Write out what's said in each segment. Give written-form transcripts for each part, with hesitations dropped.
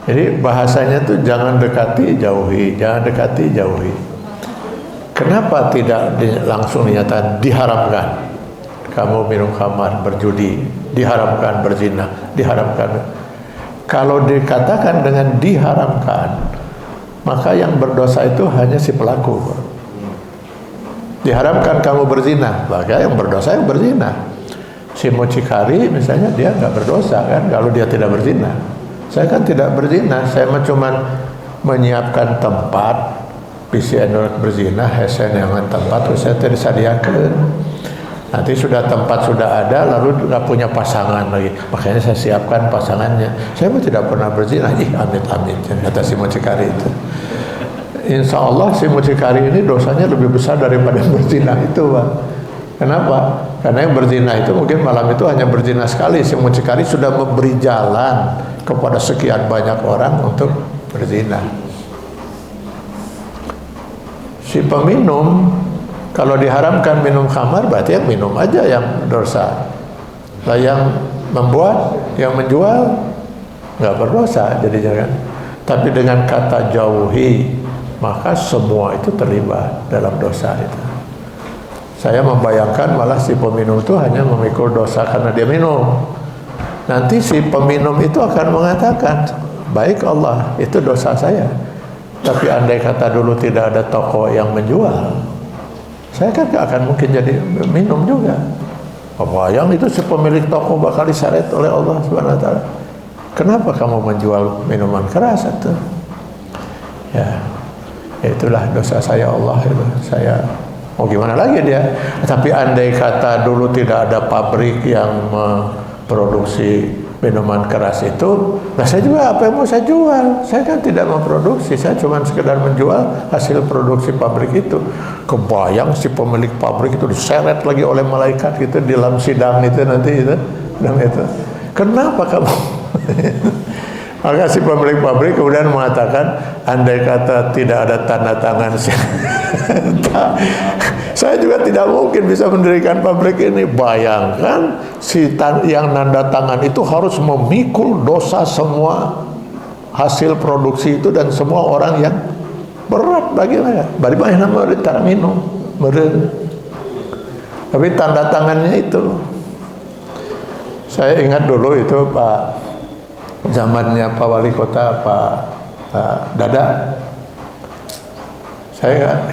Jadi bahasanya tuh jangan dekati, jauhi, jangan dekati, jauhi. Kenapa tidak langsung dinyatakan diharamkan? Kamu minum khamar, berjudi, diharamkan, berzina, diharamkan. Kalau dikatakan dengan diharamkan, maka yang berdosa itu hanya si pelaku. Diharamkan kamu berzina, maka yang berdosa yang berzina. Si mucikari misalnya dia nggak berdosa kan kalau dia tidak berzina. Saya kan tidak berzina, saya cuma menyiapkan tempat PCN berzina, hesen yang tempat saya tidak disediakan. Nanti sudah tempat sudah ada, lalu nggak punya pasangan lagi, makanya saya siapkan pasangannya. Saya pun tidak pernah berzina, amit-amit kata si mucikari itu. Insya Allah si mucikari ini dosanya lebih besar daripada berzina itu, Pak. Kenapa? Karena yang berzina itu mungkin malam itu hanya berzina sekali. Si mucikari sudah memberi jalan kepada sekian banyak orang untuk berzina. Si peminum, kalau diharamkan minum khamar, berarti yang minum aja yang dosa. Lah yang membuat, yang menjual nggak berdosa jadinya kan. Tapi dengan kata jauhi, maka semua itu terlibat dalam dosa itu. Saya membayangkan malah si peminum itu hanya memikul dosa karena dia minum. Nanti si peminum itu akan mengatakan, baik Allah, itu dosa saya. Tapi andai kata dulu tidak ada toko yang menjual, saya kan gak akan mungkin jadi minum juga. Bayang itu si pemilik toko bakal diseret oleh Allah Subhanahu wa taala. Kenapa kamu menjual minuman keras itu? Ya, itulah dosa saya Allah itu. Saya mau gimana lagi dia? Tapi andai kata dulu tidak ada pabrik yang memproduksi minuman keras itu, nah saya juga apa yang mau saya jual? Saya kan tidak memproduksi, saya cuma sekedar menjual hasil produksi pabrik itu. Kebayang si pemilik pabrik itu diseret lagi oleh malaikat gitu di dalam sidang itu nanti itu, sidang itu. Kenapa kamu? Maka si pemilik pabrik kemudian mengatakan, andai kata tidak ada tanda tangan saya juga tidak mungkin bisa mendirikan pabrik ini. Bayangkan si yang nanda tangan itu harus memikul dosa semua hasil produksi itu dan semua orang yang berat bagi saya. Bari banyak nama cara minum, meren. Tapi tanda tangannya itu, saya ingat dulu itu Pak, zamannya Pak Wali Kota Pak Dada.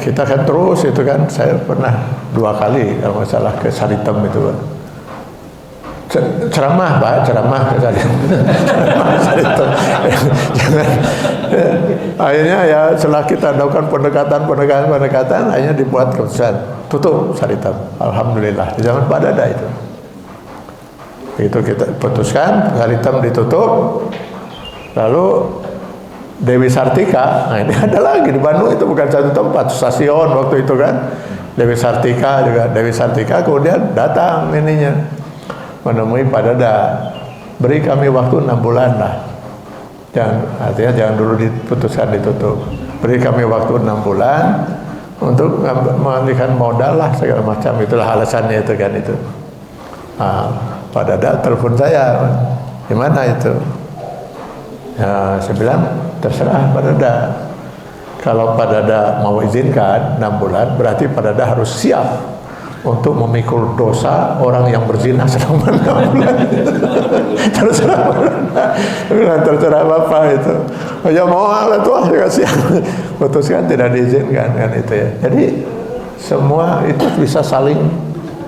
Kita kan terus itu kan, saya pernah 2 kali kalau masalah ke Saritem itu Pak. Ceramah Pak, ceramah ke Saritem. Jangan. Akhirnya ya setelah kita lakukan pendekatan, akhirnya dibuat keputusan tutup Saritem. Alhamdulillah di zaman Pak Dada itu. Itu kita putuskan Saritem ditutup. Lalu Dewi Sartika, nah ini ada lagi di Bandung, itu bukan satu tempat, stasiun waktu itu kan. Dewi Sartika juga, Dewi Sartika kemudian datang ininya menemui Pak Dada, beri kami waktu 6 bulan lah, artinya jangan dulu diputuskan ditutup, beri kami waktu 6 bulan untuk mengalihkan modal lah segala macam, itulah alasannya itu kan itu. Nah, Pak Dada telepon saya, gimana itu? Ya, saya bilang terserah Pak Dada. Kalau Pak Dada mau izinkan 6 bulan, berarti Pak Dada harus siap untuk memikul dosa orang yang berzina selama 6 bulan. Terserah Bapak itu. Oh ya mau alat tuh juga siap. Putuskan tidak diizinkan kan itu ya. Jadi semua itu bisa saling.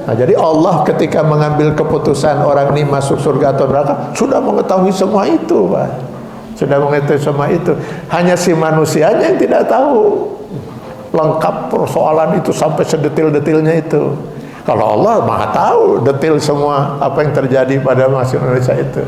Nah, jadi Allah ketika mengambil keputusan orang ini masuk surga atau neraka sudah mengetahui semua itu, Pak. Sudah mengetahui semua itu. Hanya si manusianya yang tidak tahu lengkap persoalan itu sampai sedetil-detilnya itu. Kalau Allah Maha tahu detil semua apa yang terjadi pada manusia itu.